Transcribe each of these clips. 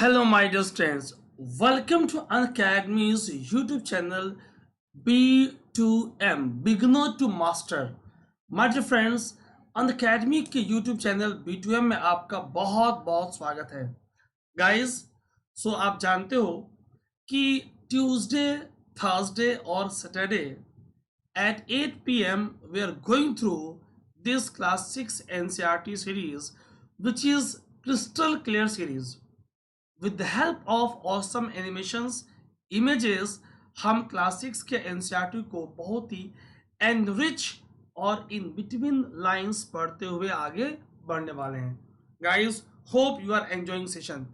Hello, my dear students. Welcome to Unacademy's YouTube channel B2M Beginner to Master. My dear friends, Unacademy के YouTube channel B2M में आपका बहुत बहुत स्वागत है. Guys, so आप जानते हो कि Tuesday, Thursday और Saturday at 8 p.m. we are going through this class 6 NCERT series, which is Crystal Clear series. With the help of awesome animations, images, हम क्लास 6 के एनसीईआरटी को बहुत ही एनरिच और इन बिटवीन लाइंस पढ़ते हुए आगे बढ़ने वाले हैं. Guys, hope you are enjoying session.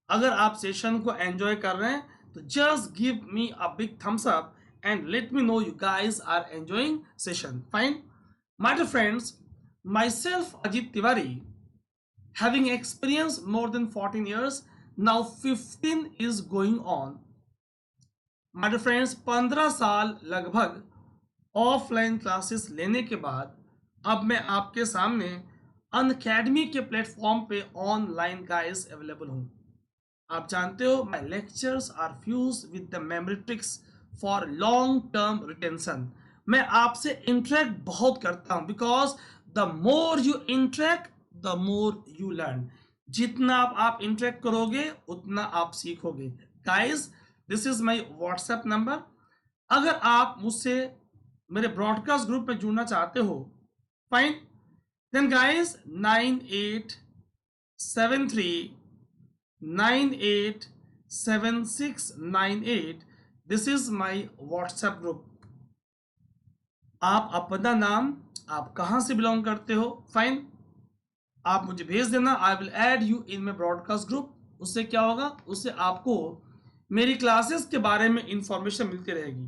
अगर आप सेशन को एंजॉय कर रहे हैं तो just give me a big thumbs up and let me know you guys are enjoying session. Fine. My dear friends, myself Ajit Tiwari, having experienced more than 14 years, now 15 is going on. My dear friends, 15 साल लगभग offline classes लेने के बाद अब मैं आपके सामने Unacademy के प्लेटफॉर्म पे ऑनलाइन गाइस अवेलेबल हूँ. आप जानते हो my lectures are fused with the memory tricks for long term retention. मैं आपसे इंटरेक्ट बहुत करता हूं because the more you interact the more you learn. जितना आप इंटरेक्ट करोगे उतना आप सीखोगे. Guys, this is my WhatsApp number. अगर आप मुझसे मेरे ब्रॉडकास्ट ग्रुप में जुड़ना चाहते हो, fine, then guys 9873987698. This is my WhatsApp group. आप अपना नाम, आप कहां से बिलोंग करते हो, फाइन, आप मुझे भेज देना. I will add you in my broadcast group. उससे क्या होगा, उससे आपको मेरी क्लासेस के बारे में इंफॉर्मेशन मिलती रहेगी.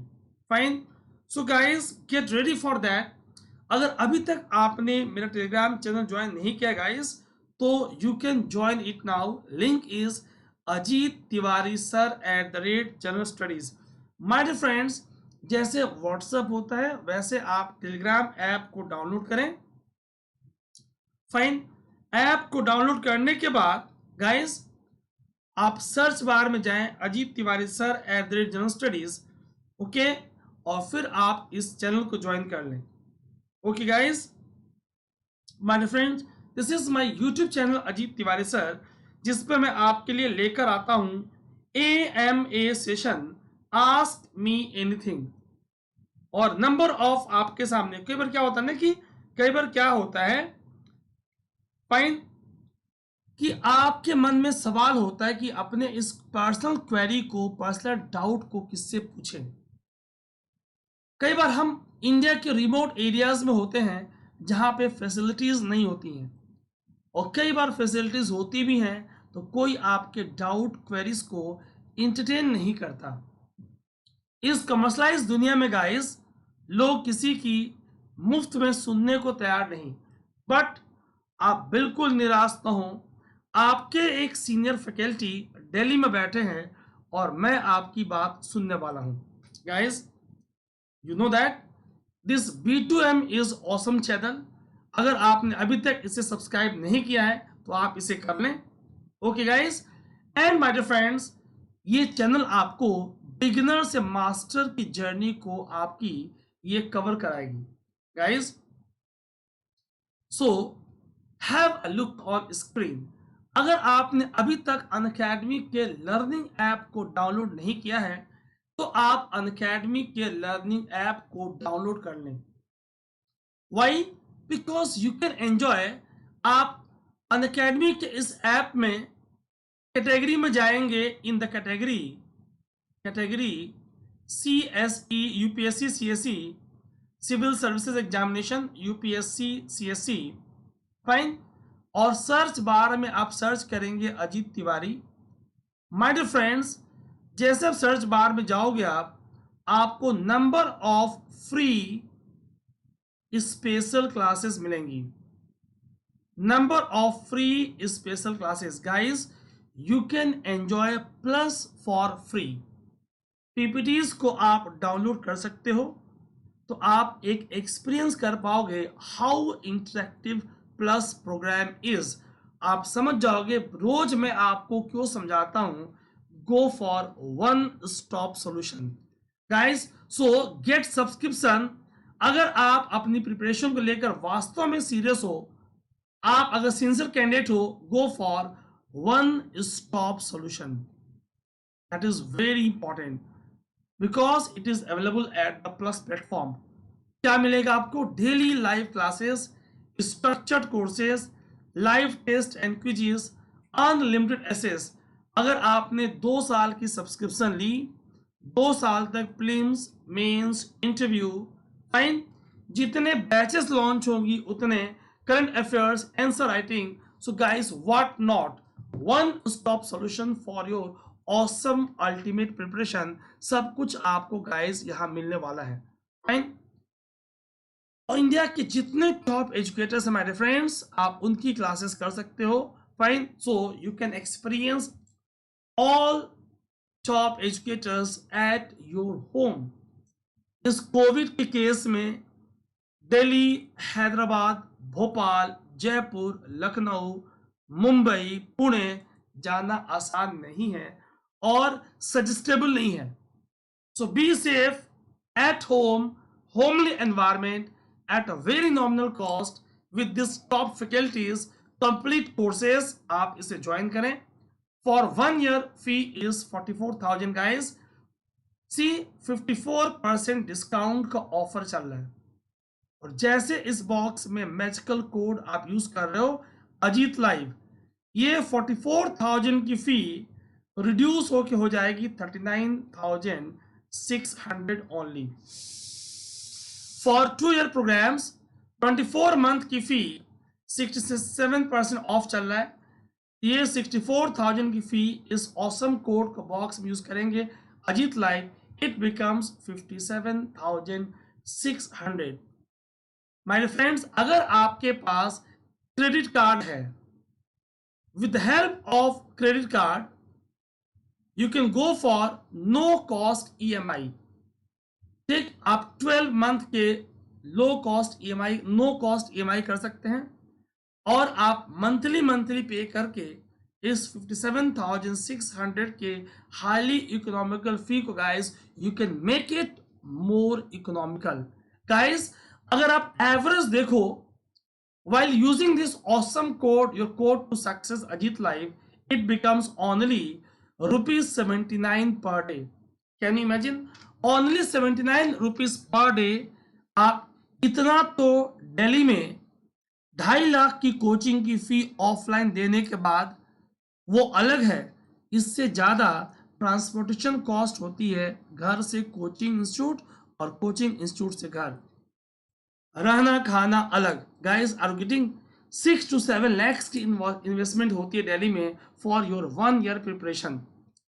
Fine. So guys, get ready for that. अगर अभी तक आपने मेरा टेलीग्राम चैनल ज्वाइन नहीं किया गाइज, तो you can join it now. Link is Ajit Tiwari sir @general studies. My dear friends, जैसे व्हाट्सएप होता है वैसे आप टेलीग्राम ऐप को डाउनलोड करें. फाइन. ऐप को डाउनलोड करने के बाद गाइस आप सर्च बार में जाएं Ajit Tiwari sir @general studies. Okay, और फिर आप इस चैनल को ज्वाइन कर लें. Okay guys, my friends, this is my YouTube channel Ajit Tiwari sir, जिस पर मैं आपके लिए लेकर आता हूं AMA session, ask me anything. और नंबर ऑफ आपके सामने कई बार क्या होता है ना कि कई बार क्या होता है, फाइन, कि आपके मन में सवाल होता है कि अपने इस पर्सनल क्वेरी को, पर्सनल डाउट को किससे पूछें. कई बार हम इंडिया के रिमोट एरियाज में होते हैं जहां पे फैसिलिटीज नहीं होती हैं, और कई बार फैसिलिटीज होती भी हैं तो कोई आपके डाउट क्वेरीज को इंटरटेन नहीं करता. इस कमर्शलाइज दुनिया में गाइस, लोग किसी की मुफ्त में सुनने को तैयार नहीं. बट आप बिल्कुल निराश न हो. आपके एक सीनियर फैकल्टी दिल्ली में बैठे हैं और मैं आपकी बात सुनने वाला हूं. Guys, you know that this B2M is awesome channel. अगर आपने अभी तक इसे सब्सक्राइब नहीं किया है तो आप इसे कर लें. Okay guys, and my dear friends, ये चैनल आपको बिगिनर से मास्टर की जर्नी को आपकी ये कवर कराएगी. Guys, so have a look on screen. अगर आपने अभी तक अनअकैडमी के लर्निंग ऐप को डाउनलोड नहीं किया है तो आप अनअकैडमी के लर्निंग ऐप को डाउनलोड कर लें. Why? Because you can enjoy. आप अनअकैडमी के इस ऐप में कैटेगरी में जाएंगे. In the category CSE UPSC CSE civil services examination UPSC CSE, fine, और सर्च बार में आप सर्च करेंगे Ajit Tiwari. My dear friends, जैसे आप सर्च बार में जाओगे आपको number of free special classes मिलेंगी. Number of free special classes. Guys, you can enjoy plus for free. PPTs को आप डाउनलोड कर सकते हो तो आप एक एक्सपीरियंस कर पाओगे how interactive plus program is. आप समझ जाओगे रोज मैं आपको क्यों समझाता हूं go for one stop solution guys. So get subscription. अगर आप अपनी प्रिपरेशन को लेकर वास्तव में सीरियस हो, आप अगर सिंसियर कैंडिडेट हो, go for one stop solution. That is very important because it is available at the plus platform. क्या मिलेगा आपको? Daily live classes, structured courses, live test and quizzes, unlimited access. अगर आपने 2 साल की सब्सक्रिप्शन ली, 2 साल तक प्रीलिम्स, मेंस, इंटरव्यू, फाइन, जितने बैचेस लॉन्च होंगी उतने current affairs, answer writing, so guys what not, one stop solution for your awesome ultimate preparation. सब कुछ आपको गाइस यहाँ मिलने वाला है, फाइन। और इंडिया के जितने टॉप एजुकेटर्स हैं मेरे फ्रेंड्स, आप उनकी क्लासेस कर सकते हो, fine. So you can experience all top educators at your home. इस कोविड के केस में दिल्ली, हैदराबाद, भोपाल, जयपुर, लखनऊ, मुंबई, पुणे जाना आसान नहीं है और सजेस्टेबल नहीं है। So be safe at home, homely environment at a very nominal cost with this top faculties, complete courses। आप इसे ज्वाइन करें। For 1 year fee is 44,000 guys। See 54% discount का ऑफर चल रहा है। और जैसे इस बॉक्स में मैजिकल कोड आप यूज कर रहे हो अजीत लाइव, ये 44,000 की फी रिड्यूस होके हो जाएगी 39,600 only. For 2 year programs 24 month की फी 67% ऑफ चल रहा है। ये 64,000 की फी इस ऑसम कोड को बॉक्स में यूज करेंगे Ajit live, it becomes 57,600। My friends, अगर आपके पास क्रेडिट कार्ड है, with the help of credit card you can go for no cost EMI। ठीक, आप 12 मंथ के low cost EMI, no cost EMI कर सकते हैं और आप मंथली पे करके इस 57,600 के हाईली इकोनॉमिकल फी को guys you can make it more economical. Guys अगर आप एवरेज देखो, while using this awesome code, your code to success Ajit Live, it becomes only rupees 79 per day। Can you imagine? Only 79 rupees per day। आप इतना तो दिल्ली में 2.5 लाख की coaching की फी offline देने के बाद वो अलग है, इससे ज्यादा ट्रांसपोर्टेशन कॉस्ट होती है घर से कोचिंग इंस्टीट्यूट और कोचिंग इंस्टीट्यूट से घर, रहना खाना अलग। Guys are getting 6 to 7 lakhs की इन्वेस्टमेंट होती है दिल्ली में for your 1 year preparation,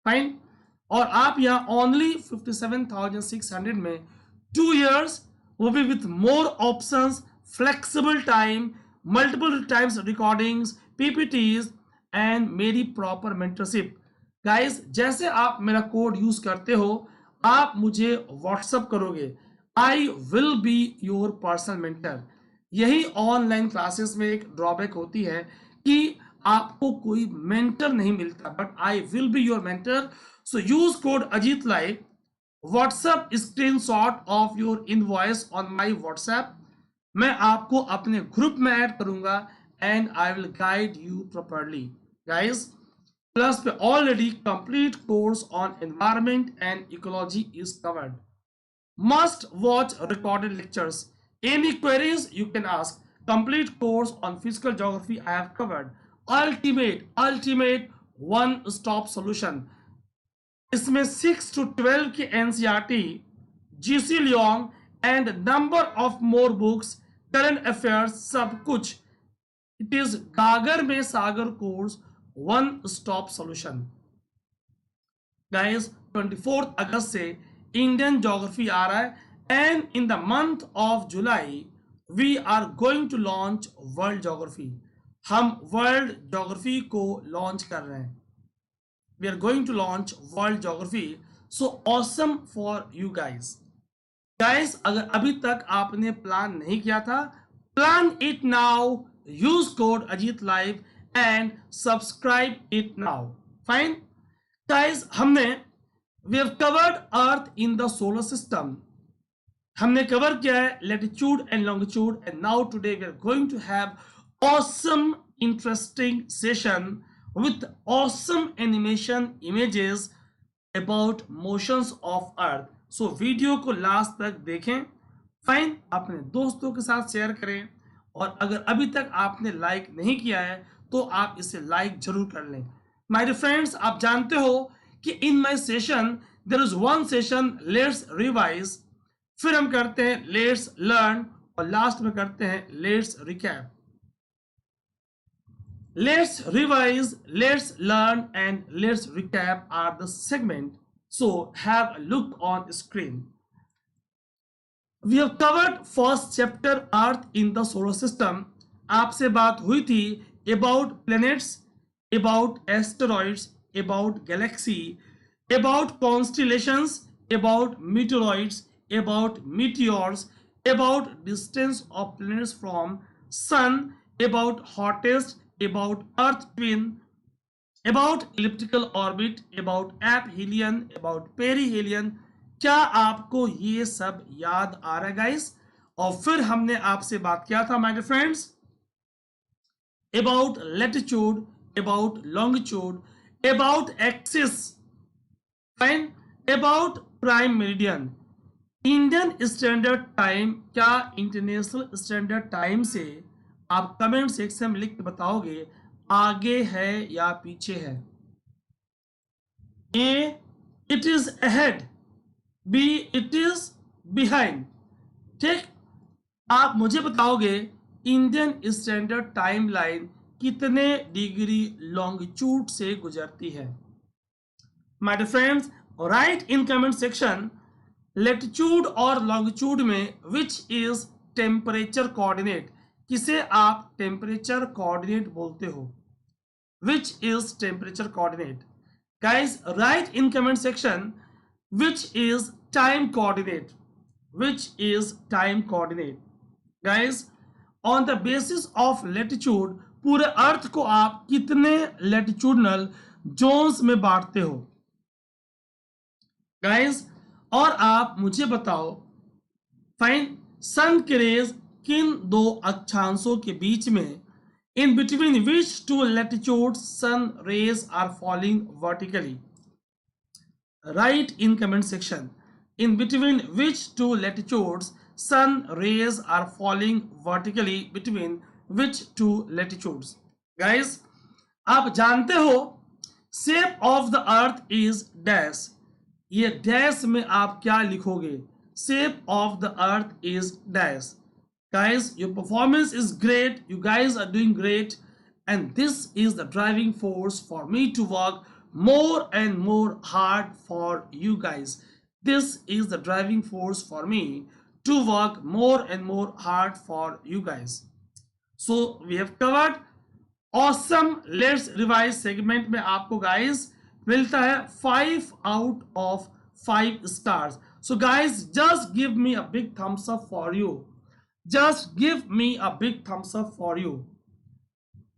fine. और आप यहाँ ओनली 57,600 में 2 years वो भी with more options, flexible time, multiple times recordings, PPTs and मेरी प्रॉपर मेंटरशिप। गाइस जैसे आप मेरा कोड यूज करते हो, आप मुझे व्हाट्सअप करोगे, आई will be your personal mentor. यही ऑनलाइन क्लासेस में एक ड्रॉबैक होती है कि आपको कोई मेंटर नहीं मिलता, but I will be your mentor. So use code Ajit live, WhatsApp screenshot of your invoice on my WhatsApp, मैं आपको अपने ग्रुप में ऐड करूंगा and I will guide you properly. Guys plus पे already complete course on environment and ecology is covered. Must watch recorded lectures। Any queries you can ask। Complete course on physical geography I have covered। Ultimate one stop solution। इसमें 6 to 12 की NCERT, GC Leong and number of more books, current affairs, सब कुछ। It is गागर में सागर course, one stop solution। Guys 24 अगस्त से Indian geography आ रहा है and in the month of July we are going to launch world geography. हम वर्ल्ड ज्योग्राफी को लॉन्च कर रहे हैं, we are going to launch world geography. So awesome for you guys. Guys अगर अभी तक आपने प्लान नहीं किया था, plan it now. Use code Ajit live and subscribe it now. Fine guys, हमने we have covered earth in the solar system. हमने cover किया है latitude and longitude, and now today we are going to have awesome interesting session with awesome animation images about motions of earth. So video को last तक देखें, fine, अपने दोस्तों के साथ शेयर करें, और अगर अभी तक आपने लाइक नहीं किया है तो आप इसे लाइक जरूर कर लें. माय डियर फ्रेंड्स, आप जानते हो कि in my session there is one session let's revise, फिर हम करते हैं लेट्स लर्न, और लास्ट में करते हैं let's recap. Let's revise, let's learn, and let's recap are the segment. So have a look on screen. We have covered first chapter Earth in the solar system. आपसे बात हुई थी about planets, about asteroids, about galaxy, about constellations, about meteoroids, about meteors, about distance of planets from sun, about hottest, about earth twin, about elliptical orbit, about aphelion, about perihelion. क्या आपको ये सब याद आ रहा है गाइस? और फिर हमने आपसे बात किया था my dear friends about latitude, about longitude, about axis, fine, about prime meridian. Indian standard time क्या इंटरनेशनल स्टैंडर्ड टाइम से आप कमेंट सेक्शन में लिख के बताओगे आगे है या पीछे है. A, it is ahead, B, it is behind. ठीक, आप मुझे बताओगे इंडियन स्टैंडर्ड टाइम लाइन कितने डिग्री लॉन्गिट्यूड से गुजरती है. My dear friends, write in comment section latitude और लॉन्गिट्यूड में विच इज टेम्परेचर कोऑर्डिनेट. किसे आप टेम्परेचर कोऑर्डिनेट बोलते हो? Which is temperature coordinate. Guys, right in comment section which is time coordinate. Which is time coordinate. Guys, on the basis of latitude पूरे अर्थ को आप कितने लेटिट्यूडनल जोन्स में बांटते हो? गाइस, और आप मुझे बताओ, फाइन, सन के रेज किन दो अक्षांशों के बीच में, in between which two latitude sun rays are falling vertically. Write in comment section, in between which two latitudes sun rays are falling vertically, between which two latitudes. Guys, आप जानते हो shape of the earth is dash. ये dash में आप क्या लिखोगे? Shape of the earth is dash. Guys, your performance is great. You guys are doing great, and this is the driving force for me to work more and more hard for you guys. This is the driving force for me to work more and more hard for you guys. So we have covered awesome. Let's revise segment में आपको guys मिलता है 5 out of 5 stars. So guys, just give me a big thumbs up for you. Just give me a big thumbs up for you.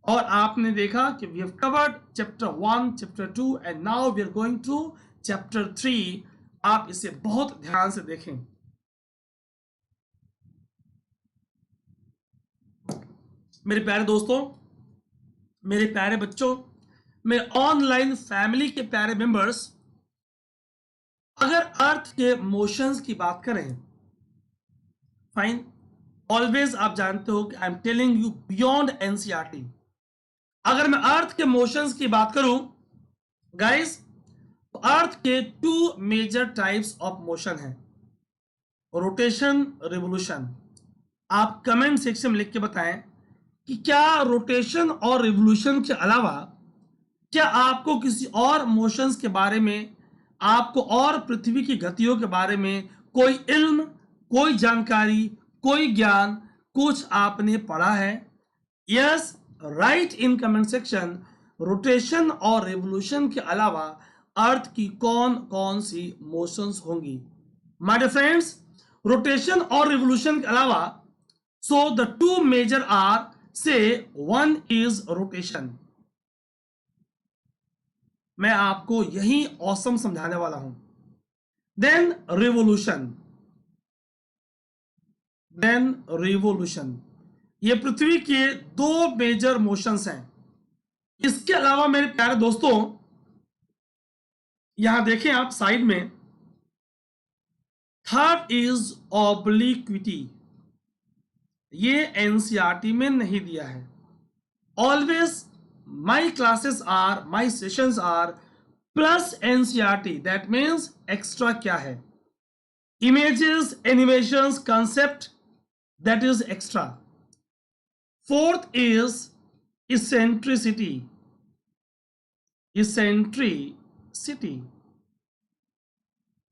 और आपने देखा कि we have covered chapter 1, chapter 2, and now we are going to chapter 3. आप इसे बहुत ध्यान से देखें. मेरे प्यारे दोस्तों, मेरे प्यारे बच्चों, मेरे ऑनलाइन फैमिली के प्यारे मेंबर्स, अगर अर्थ के मोशंस की बात करें, फाइन, ऑलवेज आप जानते हो कि आई am telling you beyond NCERT. अगर मैं अर्थ के मोशंस की बात करूं गाइस, तो अर्थ के 2 मेजर टाइप्स ऑफ मोशन हैं, रोटेशन, रिवोल्यूशन. आप कमेंट सेक्शन में लिख के बताएं कि क्या रोटेशन और रिवोल्यूशन के अलावा क्या आपको किसी और मोशंस के बारे में, आपको और पृथ्वी की गतियों के बारे में कोई इल्म, कोई जानकारी, कोई ज्ञान, कुछ आपने पढ़ा है? Yes, right in comment section rotation और रिवोल्यूशन के अलावा अर्थ की कौन कौन सी मोशंस होंगी. माय डियर फ्रेंड्स, रोटेशन और रिवोल्यूशन के अलावा, सो द 2 मेजर आर, से 1 is rotation. मैं आपको यही ऑसम समझाने वाला हूं। देन रिवोल्यूशन, ये पृथ्वी के दो मेजर मोशंस हैं। इसके अलावा मेरे प्यारे दोस्तों, यहां देखें आप साइड में, थर्ड इज ऑब्लिक्विटी। ये एनसीईआरटी में नहीं दिया है। Always my classes are, my sessions are plus NCERT, that means extra क्या है? Images, animations, concept, that is extra. Fourth is eccentricity.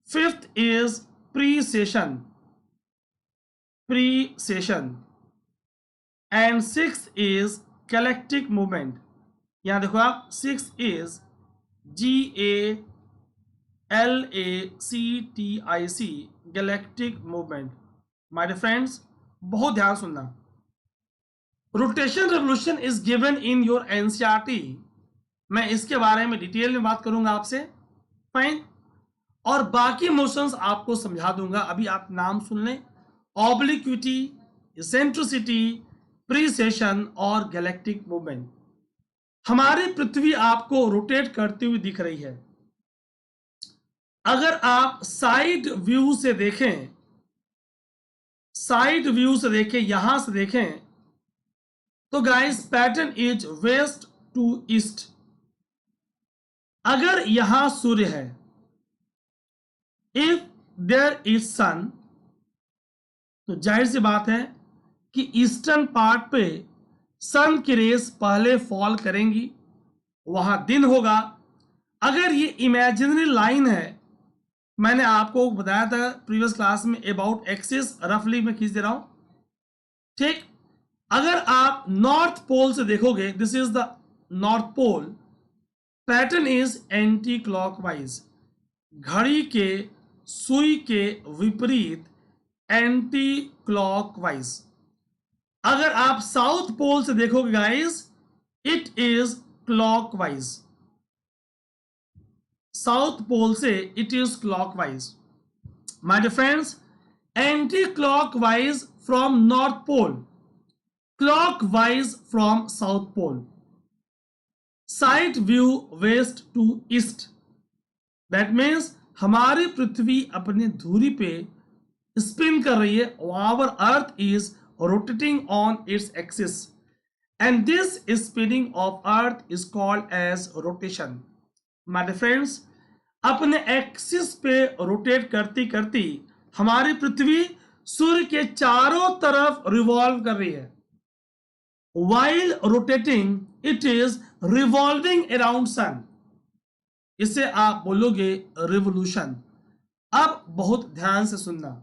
Fifth is precession. And sixth is galactic movement. यहाँ देखो आप, sixth is GALACTIC, galactic movement. My dear friends, बहुत ध्यान सुनना। Rotation revolution is given in your NCERT. मैं इसके बारे में डिटेल में बात करूंगा आपसे, फाइन, और बाकी मोशंस आपको समझा दूंगा। अभी आप नाम सुन लें, ऑब्लिक्विटी, इसेंट्रिसिटी, प्रीसेशन और गैलेक्टिक मूवमेंट। हमारी पृथ्वी आपको रोटेट करती हुई दिख रही है। अगर आप साइड व्यू से देखें, यहां से देखें, तो guys pattern is west to east. अगर यहां सूर्य है, इफ देयर इज सन, तो जाहिर सी बात है कि ईस्टर्न पार्ट पे सन की रेस पहले फॉल करेंगी, वहां दिन होगा। अगर ये इमेजिनरी लाइन है, मैंने आपको बताया था प्रीवियस क्लास में अबाउट एक्सिस, रफली मैं खींच दे रहा हूं, ठीक। अगर आप नॉर्थ पोल से देखोगे, this is the north pole, pattern is anti clockwise, घड़ी के सुई के विपरीत, एंटी क्लॉकवाइज। अगर आप साउथ पोल से देखोगे guys, it is clockwise, south pole से it is clockwise. My dear friends, anti clockwise from north pole, clockwise from south pole, side view west to east. That means हमारी पृथ्वी अपनी धुरी पे स्पिन कर रही है, our earth is rotating on its axis, and this spinning of earth is called as rotation. My dear friends, अपने axis पे रोटेट करती करती हमारी पृथ्वी सूर्य के चारों तरफ रिवॉल्व कर रही है। While rotating, it is revolving around sun. इसे आप बोलोगे रिवोल्यूशन। अब बहुत ध्यान से सुनना,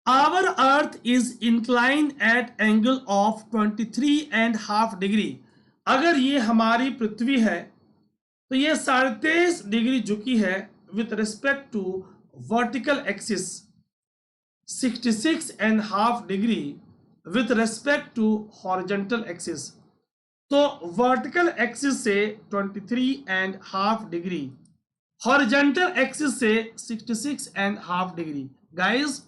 our earth is incline at angle of 23.5 degree. अगर ये हमारी पृथ्वी है, तो ये 23.5 डिग्री झुकी है with respect to vertical axis, 66.5 degree with respect to horizontal axis. तो वर्टिकल एक्सिस से 23.5 डिग्री, हॉरिजॉन्टल एक्सिस से 66.5 degree. Guys,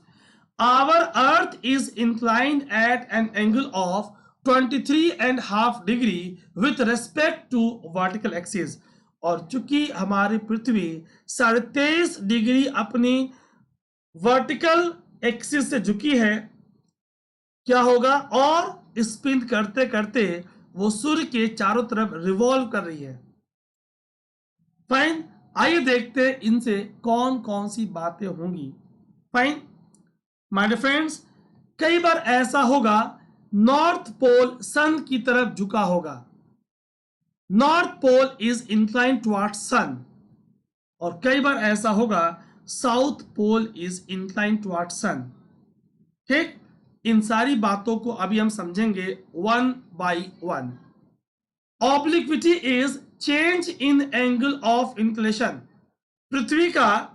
our earth is inclined at an angle of 23.5 degree with respect to vertical axis. और चूंकि हमारी पृथ्वी 23.5 degree अपनी vertical axis से झुकी है, क्या होगा, और स्पिन करते करते वो सूर्य के चारों तरफ रिवॉल्व कर रही है। फाइन, आइए देखते हैं इनसे कौन कौन सी बातें होंगी। फाइन माय डियर फ्रेंड्स, कई बार ऐसा होगा नॉर्थ पोल सन की तरफ झुका होगा, north pole is inclined towards sun, और कई बार ऐसा होगा south pole is inclined towards sun. ठीक, इन सारी बातों को अभी हम समझेंगे one by one. Obliquity is change in angle of inclination. पृथ्वी का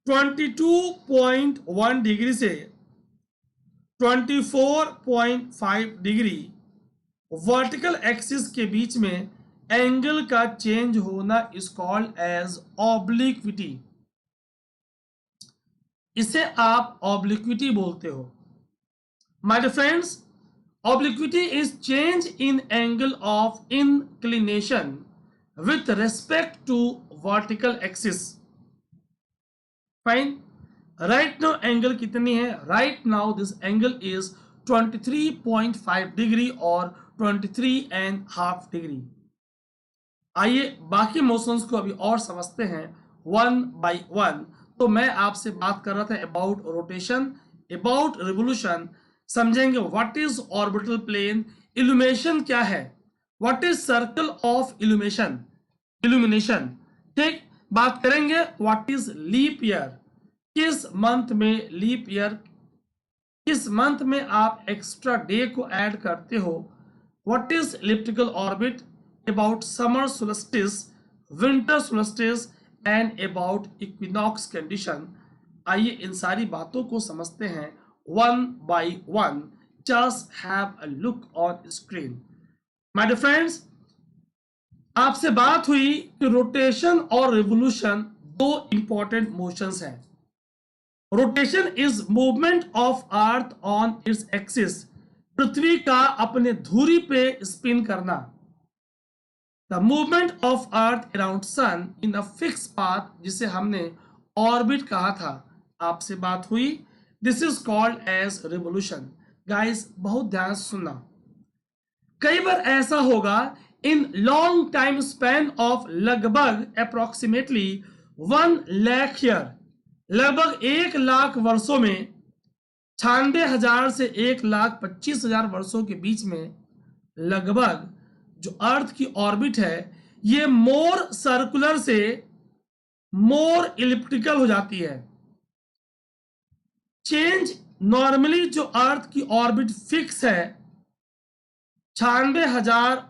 22.1 डिग्री से 24.5 डिग्री वर्टिकल एक्सिस के बीच में एंगल का चेंज होना इज कॉल्ड एज ऑब्लिक्विटी। इसे आप ऑब्लिक्विटी बोलते हो। My dear friends, obliquity is change in angle of inclination with respect to vertical axis. Fine. Right now angle कितनी है? Right now this angle is 23.5 degree और 23.5 degree. आइए बाकी motions को अभी और समझते हैं वन बाय वन। तो मैं आपसे बात कर रहा था अबाउट रोटेशन, अबाउट रिवोल्यूशन, समझेंगे what is orbital plane, illumination क्या है, what is circle of illumination, illumination, ठीक। बात करेंगे व्हाट इज लीप ईयर, किस मंथ में लीप ईयर, किस मंथ में आप एक्स्ट्रा डे को ऐड करते हो, what is elliptical orbit, about summer solstice, winter solstice and about equinox condition. आइए इन सारी बातों को समझते हैं one by one. Just have a look on screen. My dear friends, आपसे बात हुई कि रोटेशन और रिवोल्यूशन दो इंपॉर्टेंट मोशंस हैं। Rotation is movement of earth on its axis, पृथ्वी का अपने धुरी पे स्पिन करना। The movement of earth around sun in a fix path, जिसे हमने ऑर्बिट कहा था, आपसे बात हुई। This is called as revolution. Guys बहुत ध्यान से सुनना, कई बार ऐसा होगा in long time span of लगभग अप्रोक्सीमेटली 1 लाख ईयर, लगभग 1 लाख वर्षों में, 96,000 से 1,25,000 वर्षों के बीच में लगभग जो अर्थ की ऑर्बिट है ये मोर सर्कुलर से मोर इलिप्टिकल हो जाती है। चेंज नॉर्मली जो अर्थ की ऑर्बिट फिक्स है 96,000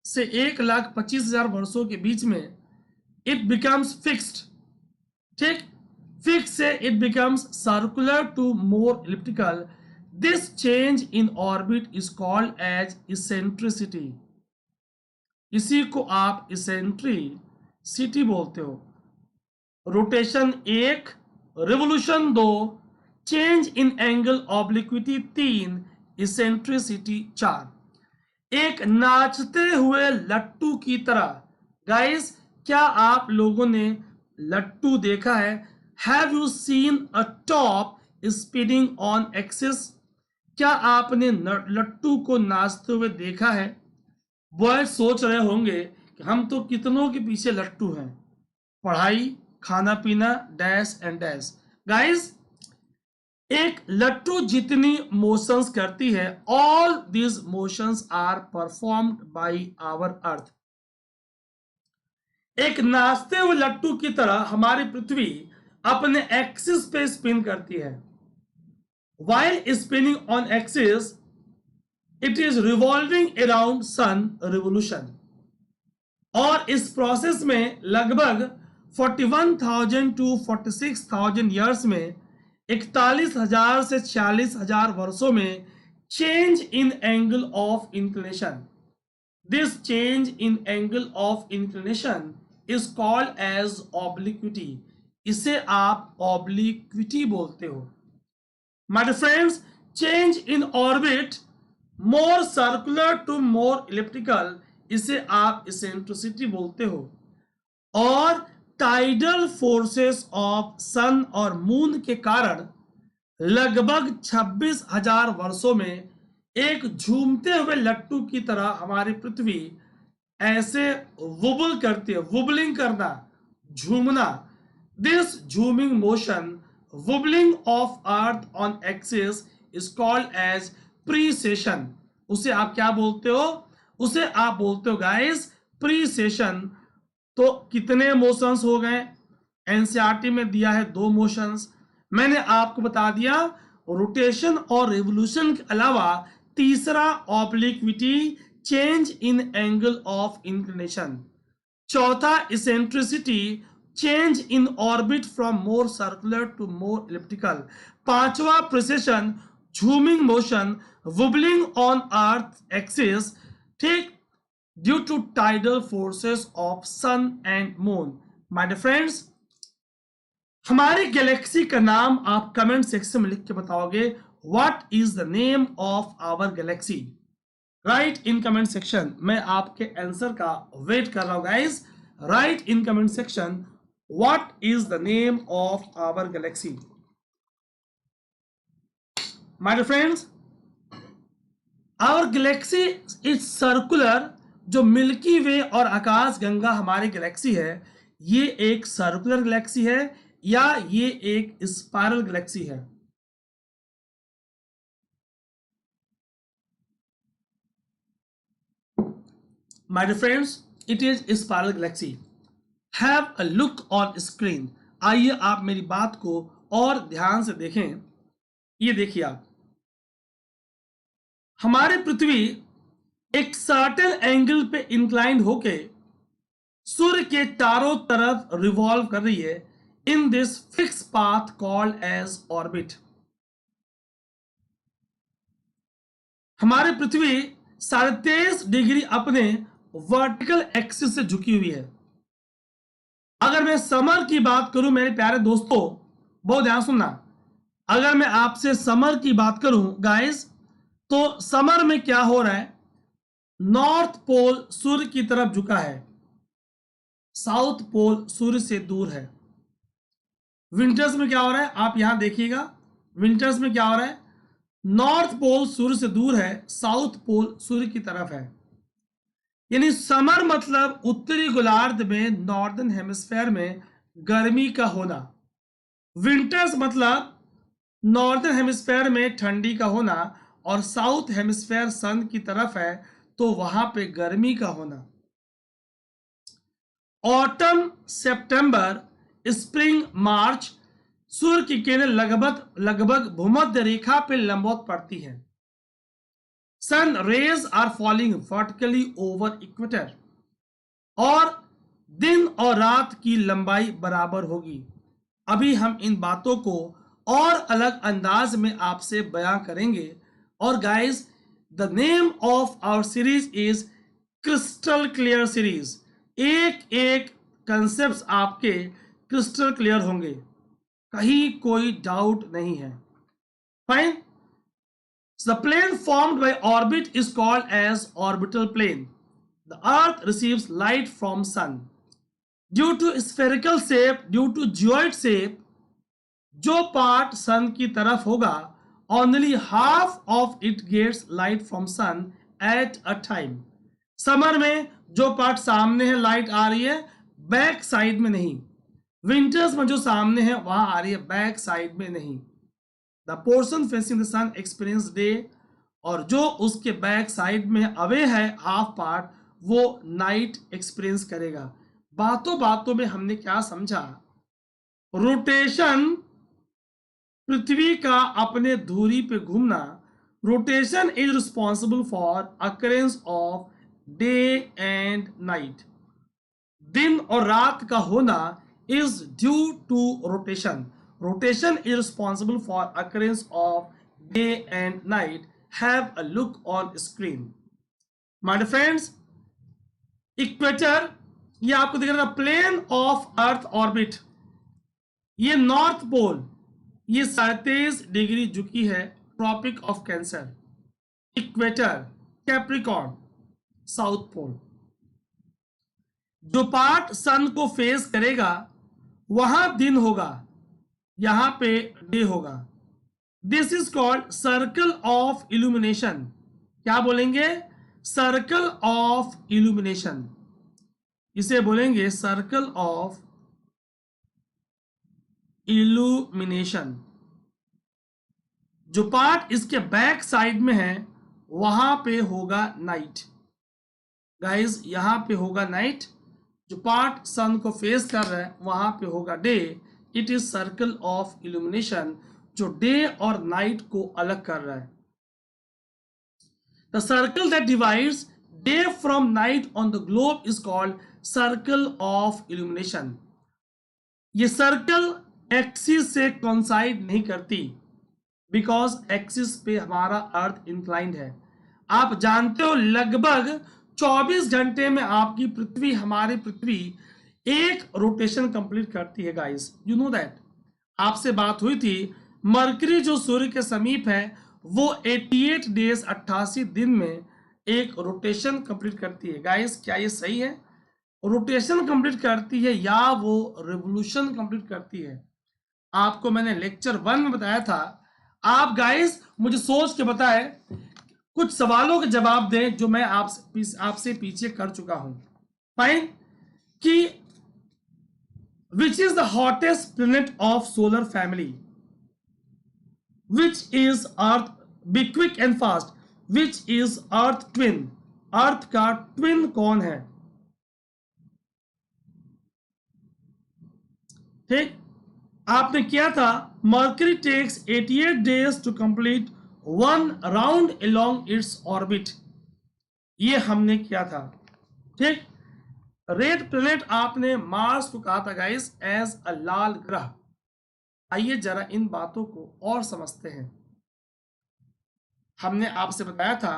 से 1,25,000 वर्षों के बीच में, इट बिकम्स फिक्स्ड, ठीक। फिक्स से it becomes circular to more elliptical. This change in orbit is called as eccentricity. इसी को आप इसेंट्रिसिटी बोलते हो। Rotation 1, revolution 2, change in angle obliquity 3, eccentricity 4। एक नाचते हुए लट्टू की तरह। गाइस क्या आप लोगों ने लट्टू देखा है? Have you seen a top spinning on axis? क्या आपने लट्टू को नाचते हुए देखा है? बॉयज सोच रहे होंगे कि हम तो कितनों के पीछे लट्टू हैं, पढ़ाई, खाना पीना, डैश एंड डैश। गाइस एक लट्टू जितनी मोशंस करती है, all these motions are performed by our earth. एक नाचते हुए लट्टू की तरह हमारी पृथ्वी अपने एक्सिस पे स्पिन करती है। While spinning on axis it is revolving around sun revolution. और इस प्रोसेस में लगभग 41,000 टू 46,000 ईयर्स में, 41,000 से 46,000 वर्षों में change in angle of inclination. This change in angle of inclination is called as obliquity. इसे आप ऑब्लिक्विटी बोलते हो। My dear friends, change in orbit more circular to more elliptical, इसे आप इसेंट्रिसिटी बोलते हो। और टाइडल फोर्सेस ऑफ सन और मून के कारण लगभग 26,000 वर्षों में एक झूमते हुए लट्टू की तरह हमारी पृथ्वी ऐसे वुबल करती है। वुबलिंग करना, झूमना। दिस झूमिंग motion, wobbling of earth on axis is called as precession. उसे आप क्या बोलते हो? उसे आप बोलते हो गाइस प्रीसेशन। तो कितने मोशंस हो गए? एनसीईआरटी में दिया है 2 मोशंस। मैंने आपको बता दिया रोटेशन और रिवोल्यूशन के अलावा तीसरा obliquity, change in angle of inclination. चौथा eccentricity, change in orbit from more circular to more elliptical. पांचवा प्रिसेशन, झूमिंग motion, wobbling on earth axis, ठीक। Due to tidal forces of sun and moon. My dear friends, हमारी galaxy का नाम आप comment section में लिख के बताओगे। What is the name of our galaxy? Right in comment section. मैं आपके आंसर का वेट कर रहा हूं guys. Right in comment section what is the name of our galaxy. My dear friends, our galaxy is circular. जो milky way और आकाश गंगा हमारी गैलेक्सी है, ये एक सर्कुलर गैलेक्सी है या ये एक स्पाइरल गैलेक्सी है? My dear friends, it is spiral galaxy. Have a look on screen. आइए आप मेरी बात को और ध्यान से देखें। ये देखिए आप, हमारी पृथ्वी एक सर्टेन एंगल पे इंक्लाइंड होके सूर्य के चारों तरफ रिवॉल्व कर रही है in this fix path called as orbit. हमारी पृथ्वी 23.5 डिग्री अपने वर्टिकल एक्सिस से झुकी हुई है। अगर मैं समर की बात करूं मेरे प्यारे दोस्तों, बहुत ध्यान सुनना, अगर मैं आपसे समर की बात करूं गाइस, तो समर में क्या हो रहा है? नॉर्थ पोल सूर्य की तरफ झुका है, साउथ पोल सूर्य से दूर है। विंटर्स में क्या हो रहा है आप यहां देखिएगा। विंटर्स में क्या हो रहा है? नॉर्थ पोल सूर्य से दूर है, साउथ पोल सूर्य की तरफ है। यानी समर मतलब उत्तरी गोलार्ध में, नॉर्दर्न हेमिस्फेयर में गर्मी का होना। विंटर्स मतलब नॉर्दर्न हेमिस्फेयर में ठंडी का होना और साउथ हेमिस्फेयर सन की तरफ है तो वहां पे गर्मी का होना। ऑटम, सितंबर, स्प्रिंग, मार्च सूर्य की किरणें लगभग भूमध्य रेखा पे लंबवत पड़ती हैं। Sun rays are falling vertically over equator और दिन और रात की लंबाई बराबर होगी। अभी हम इन बातों को और अलग अंदाज में आपसे बयां करेंगे। और guys, the name of our series is crystal clear series. एक एक कंसेप्ट आपके क्रिस्टल क्लियर होंगे, कहीं कोई डाउट नहीं है। Fine. The plane formed by orbit is called as orbital plane. The earth receives light from sun. Due to spherical shape, due to geoid shape, जो part सन की तरफ होगा, only half of it gets light from sun at a time. Summer में जो part सामने है light आ रही है, बैक साइड में नहीं। विंटर्स में जो सामने है वहां आ रही है, बैक साइड में नहीं। The portion facing the sun experience day, और जो उसके बैक साइड में अवे है हाफ पार्ट, वो नाइट एक्सपीरियंस करेगा। बातों बातों में हमने क्या समझा? रोटेशन, पृथ्वी का अपने धुरी पे घूमना, rotation is responsible for occurrence of day and night. दिन और रात का होना is due to rotation. Rotation is responsible for occurrence of day and night. Have a look on screen. My dear friends, equator, ये आपको दिख रहा है प्लेन ऑफ अर्थ ऑर्बिट। ये नॉर्थ पोल, ये 37 डिग्री झुकी है, tropic of cancer. Equator, Capricorn, south pole. जो पार्ट सन को फेस करेगा वहां दिन होगा, यहां पे डे होगा। This is called circle of illumination. क्या बोलेंगे? Circle of illumination. इसे बोलेंगे सर्कल ऑफ इल्यूमिनेशन। जो पार्ट इसके बैक साइड में है वहां पे होगा नाइट। गाइस, यहां पे होगा नाइट। जो पार्ट सन को फेस कर रहा है वहां पे होगा day. It is circle of illumination, जो डे और नाइट को अलग कर रहा है। The circle that divides day from night on the globe is called circle of illumination. ये सर्कल एक्सिस से कोइंसाइड नहीं करती, बिकॉज एक्सिस पे हमारा अर्थ इंक्लाइंड है। आप जानते हो लगभग 24 घंटे में आपकी पृथ्वी, हमारी पृथ्वी एक रोटेशन कंप्लीट करती है गाइस, यू नो दैट। आपसे बात हुई थी, मरकरी जो सूर्य के समीप है वो 88 डेज 88 दिन में एक रोटेशन कंप्लीट करती है। गाइस क्या ये सही है? रोटेशन कंप्लीट करती है या वो रिवोल्यूशन कंप्लीट करती है? आपको मैंने लेक्चर 1 में बताया था। आप गाइस मुझे सोच के बताएं, कुछ सवालों के जवाब दें जो मैं आपसे पीछे कर चुका हूं। फाइन। कि which is the hottest planet of solar family? Which is earth? Be quick and fast. Which is earth twin? Earth का ट्विन कौन है? ठीक, आपने किया था mercury takes 88 days to complete one round along its orbit, ये हमने किया था। ठीक, रेड प्लेनेट आपने मार्स को कहा था गाइस एज अ लाल ग्रह। आइए जरा इन बातों को और समझते हैं। हमने आपसे बताया था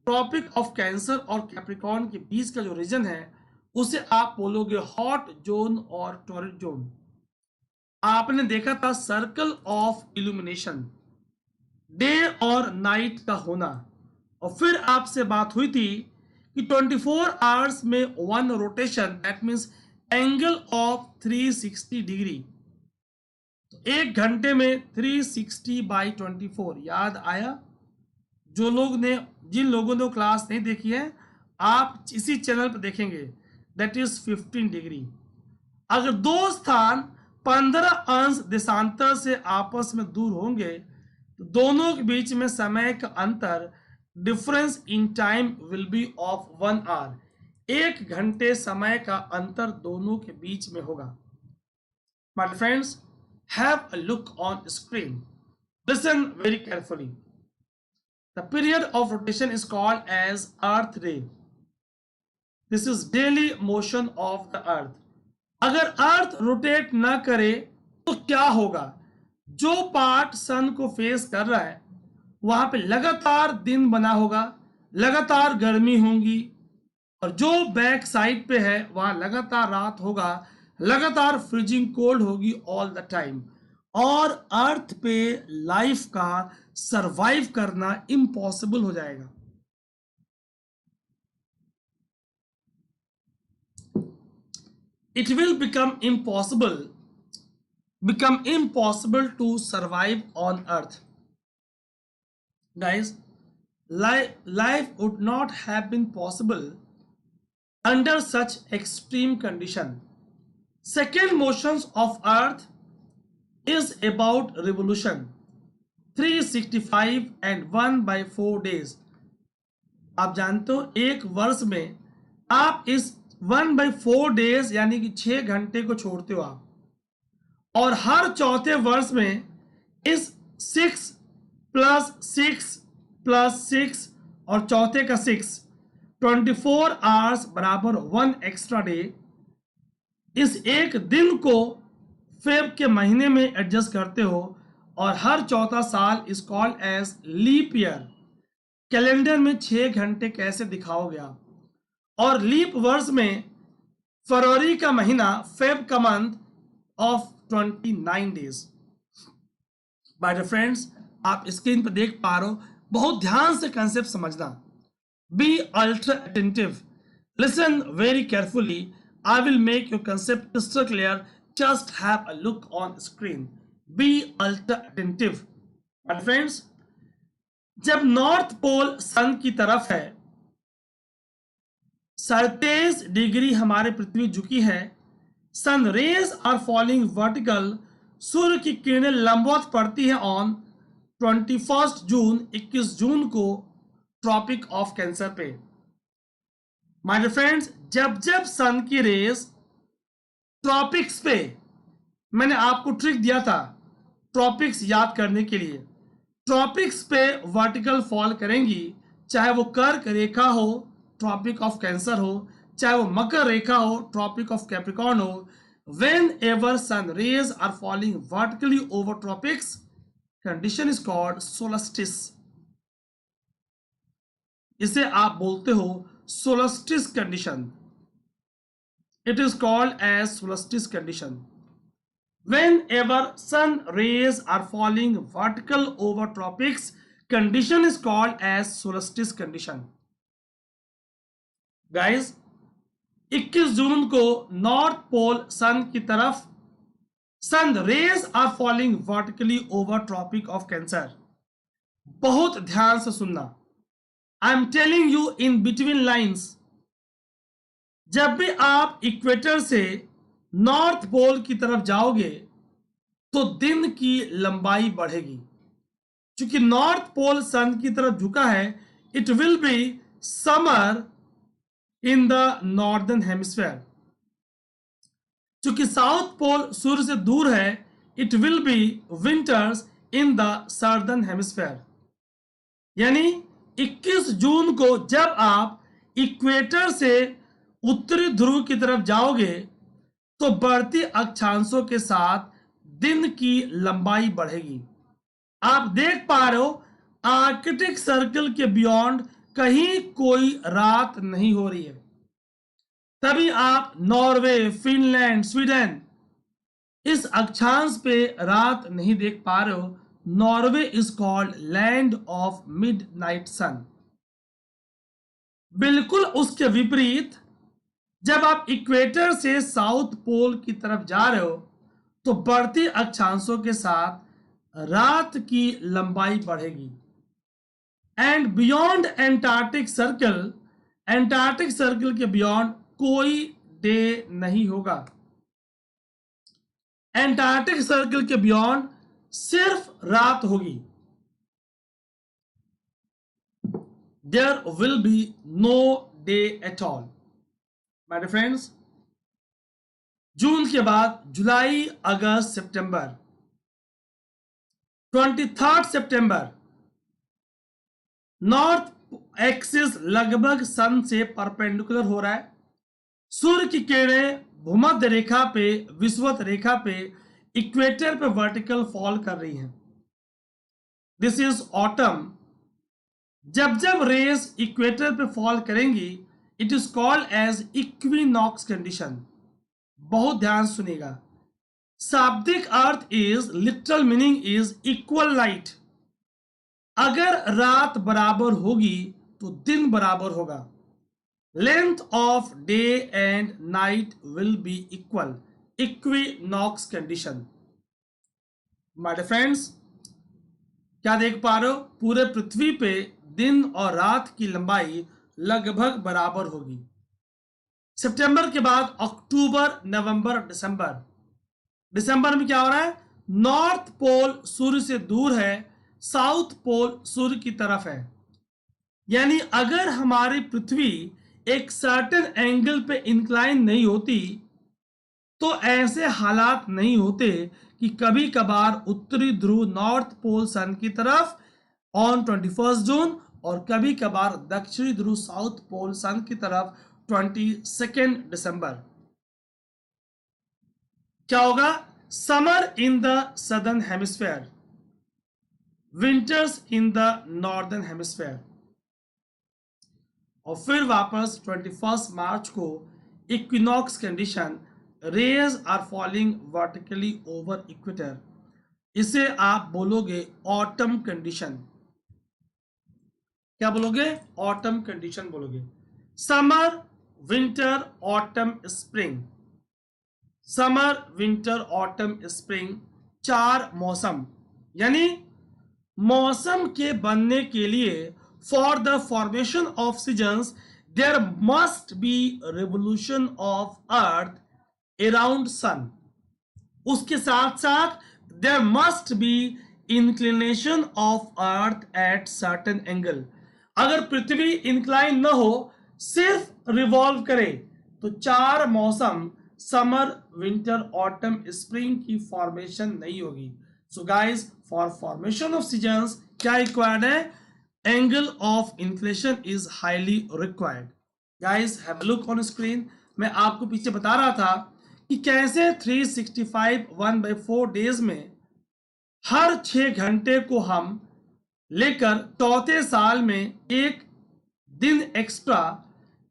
ट्रॉपिक ऑफ कैंसर और कैप्रिकॉर्न के बीच का जो रीजन है उसे आप बोलोगे हॉट जोन और टॉरिड जोन। आपने देखा था सर्कल ऑफ इल्यूमिनेशन, डे और नाइट का होना। और फिर आपसे बात हुई थी कि 24 आवर्स में one rotation, that means angle of 360 degree. तो एक घंटे में 360/24, याद आया? जिन लोगों ने क्लास नहीं देखी है, आप इसी चैनल पर देखेंगे, दैट इज 15 डिग्री। अगर दो स्थान 15 अंश देशांतर से आपस में दूर होंगे तो दोनों के बीच में समय का अंतर, difference in time will be of 1 hour. 1 घंटे समय का अंतर दोनों के बीच में होगा। My friends, have a look on screen, listen very carefully. The period of rotation is called as Earth day. This is daily motion of the Earth. अगर अर्थ रोटेट ना करे तो क्या होगा? जो पार्ट सन को फेस कर रहा है वहां पे लगातार दिन बना होगा, लगातार गर्मी होगी, और जो बैक साइड पे है वहां लगातार रात होगा, लगातार फ्रीजिंग कोल्ड होगी ऑल द टाइम। और अर्थ पे लाइफ का सरवाइव करना इम्पॉसिबल हो जाएगा। It will become impossible to survive on earth. Guys, life would not have been possible under such extreme condition. Second motions of earth is about revolution, 365 and 1/4 days. आप जानते हो एक वर्ष में आप इस 1/4 डेज यानी कि 6 घंटे को छोड़ते हो आप, और हर चौथे वर्ष में इस 6 + 6 + 6 और चौथे का 6, 24 आवर्स बराबर 1 एक्स्ट्रा डे। इस एक दिन को फेब के महीने में एडजस्ट करते हो, और हर चौथा साल is called as leap year. Calendar में 6 घंटे कैसे दिखाओगे आप? और लीप वर्ष में फरवरी का महीना, फेब का month of 29 days. Bye the friends, आप स्क्रीन पर देख पा रहे हो, बहुत ध्यान से कंसेप्ट समझना। Be ultra attentive, listen very carefully, I will make your concept crystal clear, just have a look on screen. Be ultra attentive. By the friends, जब नॉर्थ पोल सन की तरफ है, 27 डिग्री हमारे पृथ्वी झुकी है, sun rays are falling vertical, सूर्य की किरणें लंबवत पड़ती है ऑन 21 जून, 21 जून को ट्रॉपिक ऑफ कैंसर पे। माय डियर फ्रेंड्स, जब जब सन की रेज ट्रॉपिक्स पे, मैंने आपको ट्रिक दिया था ट्रॉपिक्स याद करने के लिए, ट्रॉपिक्स पे वर्टिकल फॉल करेंगी, चाहे वो कर्क रेखा हो ट्रॉपिक ऑफ कैंसर हो, चाहे वो मकर रेखा हो ट्रॉपिक ऑफ कैप्रिकॉर्न हो, whenever sun rays are falling vertically over tropics, condition is called solstice. इसे आप बोलते हो solstice condition. It is called as solstice condition. Whenever sun rays are falling vertical over tropics, condition is called as solstice condition. Guys, 21 जून को north pole sun की तरफ sun rays are falling vertically over tropic of cancer. बहुत ध्यान से सुनना. I am telling you in between lines. जब भी आप इक्वेटर से नॉर्थ पोल की तरफ जाओगे तो दिन की लंबाई बढ़ेगी. क्योंकि नॉर्थ पोल सन की तरफ झुका है, it will be summer in the northern hemisphere. चूंकि साउथ पोल सूर्य से दूर है, it will be winters in the southern hemisphere. यानी 21 जून को जब आप इक्वेटर से उत्तरी ध्रुव की तरफ जाओगे तो बढ़ती अक्षांशों के साथ दिन की लंबाई बढ़ेगी. आप देख पा रहे हो आर्कटिक सर्कल के बियॉन्ड कहीं कोई रात नहीं हो रही है. तभी आप नॉर्वे, फिनलैंड, स्वीडन इस अक्षांश पे रात नहीं देख पा रहे हो. Norway is called land of midnight sun. बिल्कुल उसके विपरीत जब आप इक्वेटर से साउथ पोल की तरफ जा रहे हो तो बढ़ती अक्षांशों के साथ रात की लंबाई बढ़ेगी. एंड बियॉन्ड एंटार्क्टिक सर्कल के बियॉन्ड कोई डे नहीं होगा. एंटार्क्टिक सर्कल के बियॉन्ड सिर्फ रात होगी. There will be no day at all. My dear friends, जून के बाद जुलाई, अगस्त, सितंबर, 23 सितंबर नॉर्थ एक्सिस लगभग सन से परपेंडिकुलर हो रहा है. सूर्य की किरणें भूमध्य रेखा पे, विषुवत रेखा पे, इक्वेटर पे वर्टिकल फॉल कर रही हैं. This is autumn. जब जब रेस इक्वेटर पे फॉल करेंगी, it is called as equinox condition. बहुत ध्यान सुनिएगा. शाब्दिक अर्थ is, literal meaning is equal night. अगर रात बराबर होगी तो दिन बराबर होगा. Length of day and night will be equal. Equinox condition. My dear friends, क्या देख पा रहे हो? पूरे पृथ्वी पे दिन और रात की लंबाई लगभग बराबर होगी. सितंबर के बाद अक्टूबर, नवंबर, दिसंबर. दिसंबर में क्या हो रहा है? नॉर्थ पोल सूर्य से दूर है, साउथ पोल सूर्य की तरफ है. यानी अगर हमारी पृथ्वी एक सर्टेन एंगल पे इंक्लाइन नहीं होती तो ऐसे हालात नहीं होते कि कभी कभार उत्तरी ध्रुव नॉर्थ पोल सन की तरफ ऑन 21 जून और कभी कभार दक्षिणी ध्रुव साउथ पोल सन की तरफ 22 दिसंबर. क्या होगा? Summer in the southern hemisphere, winters in the northern hemisphere. और फिर वापस 21 मार्च को equinox condition, rays are falling vertically over equator. इसे आप बोलोगे ऑटम कंडीशन. क्या बोलोगे? ऑटम कंडीशन बोलोगे. Summer, winter, autumn, spring. Summer, winter, autumn, spring, 4 मौसम. यानी मौसम के बनने के लिए for the formation of seasons there must be revolution of earth around sun. उसके साथ साथ there must be inclination of earth at certain angle. अगर पृथ्वी इंक्लाइन न हो, सिर्फ रिवॉल्व करे, तो 4 मौसम समर, विंटर, ऑटम, स्प्रिंग की फॉर्मेशन नहीं होगी. So guys, for formation of seasons क्या रिक्वायर्ड है? Angle of inclination is highly required. Guys, have a look on screen. मैं आपको पीछे बता रहा था कि कैसे 365 1/4 डेज में हर 6 घंटे को हम लेकर चौथे साल में एक दिन extra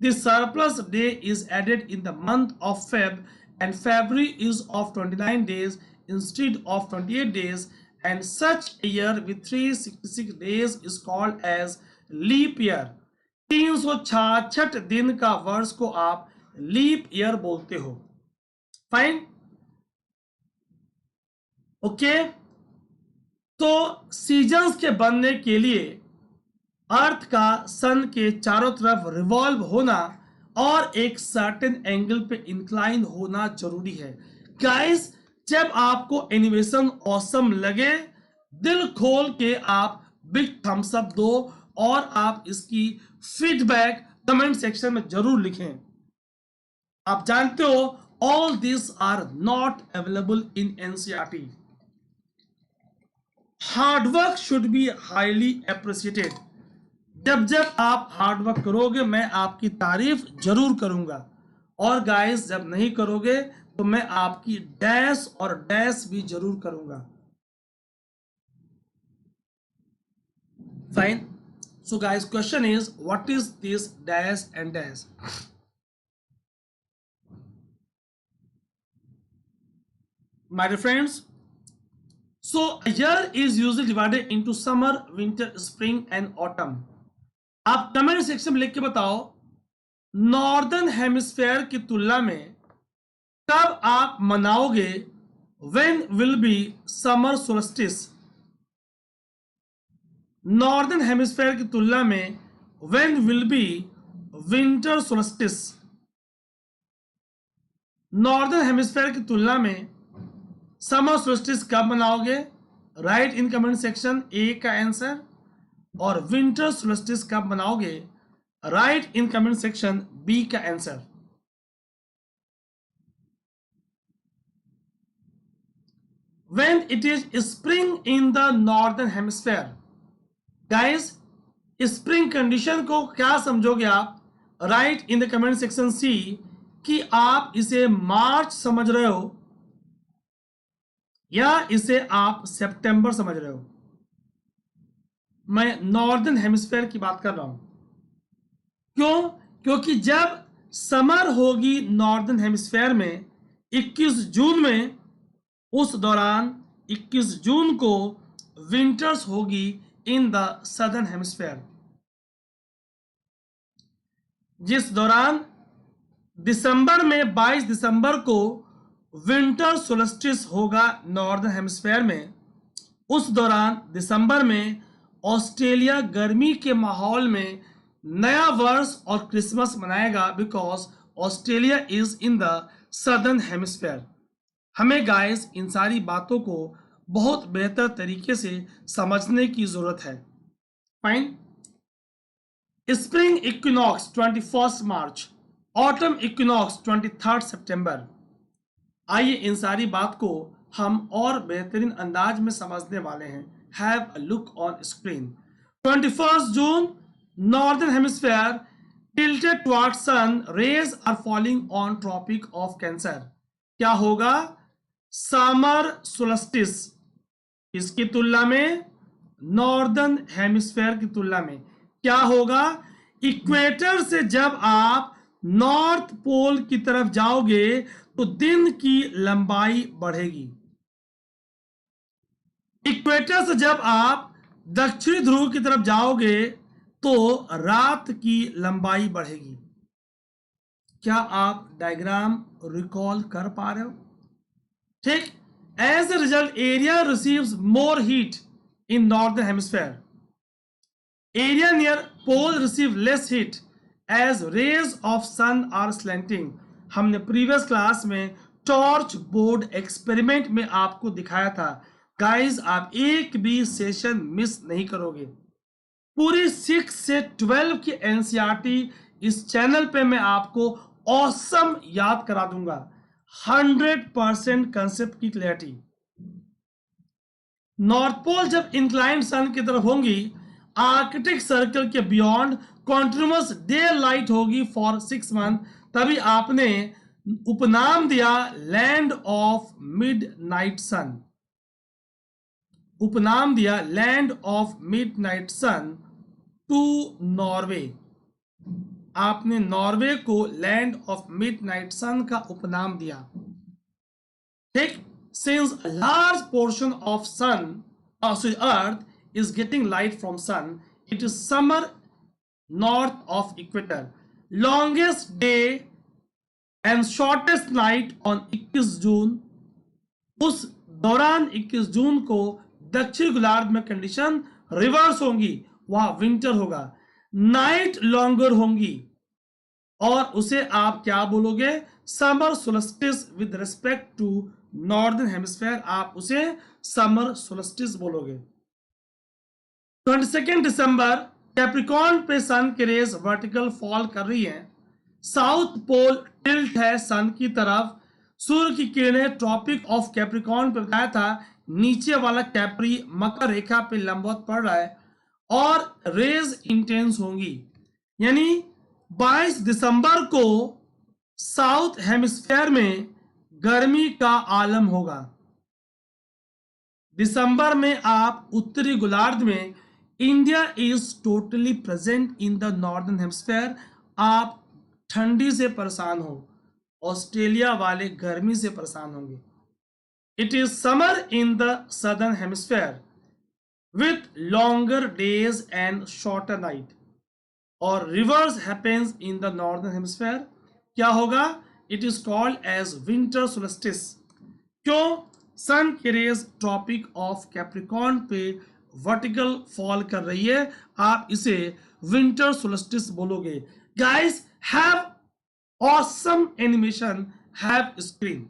The surplus day is added in the month of Feb, and February is of 29 days instead of 28 days, and such a year with 366 days is called as leap year. 366 दिन का वर्ष को आप लीप ईयर बोलते हो. Fine, okay. तो seasons के बनने के लिए अर्थ का सन के चारों तरफ रिवॉल्व होना और एक सर्टेन एंगल पे इंक्लाइन होना जरूरी है. गाइस, जब आपको एनिमेशन ऑसम लगे, दिल खोल के आप बिग थम्स अप दो और आप इसकी फीडबैक कमेंट सेक्शन में जरूर लिखें. आप जानते हो, all this are not available in NCERT. Hard work should be highly appreciated. जब जब आप हार्डवर्क करोगे मैं आपकी तारीफ जरूर करूंगा, और गाइस जब नहीं करोगे तो मैं आपकी डैश और डैश भी जरूर करूंगा. Fine. So guys, question is what is this dash and dash. My dear friends, so a year is usually divided into summer, winter, spring and autumn. आप कमेंट सेक्शन में लिख के बताओ, नॉर्दर्न हेमिस्फेयर की तुलना में कब आप मनाओगे when will be summer solstice. Northern hemisphere की तुलना में when will be winter solstice. Northern hemisphere की तुलना में समर सोल्स्टिस कब मनाओगे? Write in comment section A का आंसर. और विंटर सोल्स्टिस कब मनाओगे? Write in comment section B का answer. When it is spring in the northern hemisphere. Guys, spring condition को क्या समझोगे आप? Write in the comment section C कि आप इसे मार्च समझ रहे हो या इसे आप सितंबर समझ रहे हो. मैं नॉर्दर्न हेमिस्फेयर की बात कर रहा हूं. क्यों? क्योंकि जब समर होगी नॉर्दर्न हेमिस्फेयर में 21 जून में, उस दौरान 21 जून को विंटर्स होगी इन द सदर्न हेमिस्फेयर. जिस दौरान दिसंबर में 22 दिसंबर को विंटर सोल्स्टिस होगा नॉर्दर्न हेमिस्फेयर में, उस दौरान दिसंबर में ऑस्ट्रेलिया गर्मी के माहौल में नया वर्ष और क्रिसमस मनाएगा, because Australia is in the southern hemisphere. हमें गाइस इन सारी बातों को बहुत बेहतर तरीके से समझने की जरूरत है. फाइन. स्प्रिंग इक्विनॉक्स 21 मार्च, ऑटम इक्विनॉक्स 23 सितंबर. आइए इन सारी बात को हम और बेहतरीन अंदाज में समझने वाले हैं. Have a look on screen. 21 June, northern hemisphere tilted towards sun, rays are falling on tropic of Cancer. क्या होगा? Summer solstice. इसकी तुलना में नॉर्दर्न हेमिस्फेयर की तुलना में क्या होगा? इक्वेटर से जब आप नॉर्थ पोल की तरफ जाओगे तो दिन की लंबाई बढ़ेगी. इक्वेटर से जब आप दक्षिणी ध्रुव की तरफ जाओगे तो रात की लंबाई बढ़ेगी. क्या आप डायग्राम रिकॉल कर पा रहे हो? ठीक. As a result area receives more heat in northern hemisphere. Area near pole receive less heat as rays of sun are slanting. हमने प्रीवियस क्लास में टॉर्च बोर्ड एक्सपेरिमेंट में आपको दिखाया था. गाइस, आप एक भी सेशन मिस नहीं करोगे. पूरी 6 से 12 की एनसीईआरटी इस चैनल पे मैं आपको ऑसम याद करा दूंगा. 100% कंसेप्ट की क्लैरिटी. नॉर्थ पोल जब इंक्लाइंड सन की तरफ होंगी, आर्कटिक सर्कल के बियॉन्ड कॉन्टिन्यूअस डे लाइट होगी फॉर 6 मंथ. तभी आपने उपनाम दिया लैंड ऑफ मिडनाइट सन. उपनाम दिया land of midnight sun to Norway. आपने नॉर्वे को लैंड ऑफ मिडनाइट सन का उपनाम दिया। ठीक, since a large portion of earth is getting light from sun, it is summer north of equator. Longest day and shortest night on 21 जून, उस दौरान 21 जून को दक्षिण गोलार्ध में कंडीशन रिवर्स होंगी, वहां विंटर होगा, नाइट लॉन्गर होंगी, और उसे आप क्या बोलोगे, summer solstice with respect to northern hemisphere, आप उसे समर सोल्स्टिस बोलोगे। 22 दिसंबर कैप्रिकॉर्न पे सन की रेज वर्टिकल फॉल कर रही है, साउथ पोल टिल्ट है सन की तरफ, सूर्य की किरणें ट्रॉपिक ऑफ कैप्रिकॉर्न पे बताया था, नीचे वाला कैप्री मकर रेखा पे लंबवत पड़ रहा है और रेज इंटेंस होंगी। यानी 22 दिसंबर को साउथ हेमिस्फेयर में गर्मी का आलम होगा। दिसंबर में आप उत्तरी गोलार्ध में, India is totally present in the northern hemisphere, आप ठंडी से परेशान हो, ऑस्ट्रेलिया वाले गर्मी से परेशान होंगे। It is summer in the southern hemisphere with longer days and shorter night, और reverse happens in the northern hemisphere, क्या होगा, it is called as winter solstice. क्यों, सन की रेज ट्रॉपिक ऑफ कैप्रिकॉर्न पे वर्टिकल फॉल कर रही है, आप इसे विंटर सोल्स्टिस बोलोगे। Guys, have awesome animation, have screen,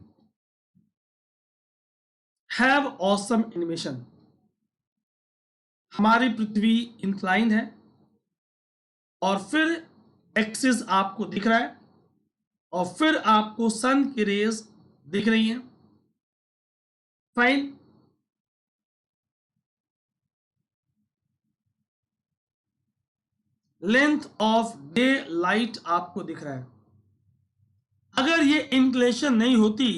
have awesome animation। हमारी पृथ्वी इंक्लाइंड है और फिर एक्सिस आपको दिख रहा है और फिर आपको सन की रेज दिख रही है। Fine, length of day light आपको दिख रहा है। अगर ये इंक्लेशन नहीं होती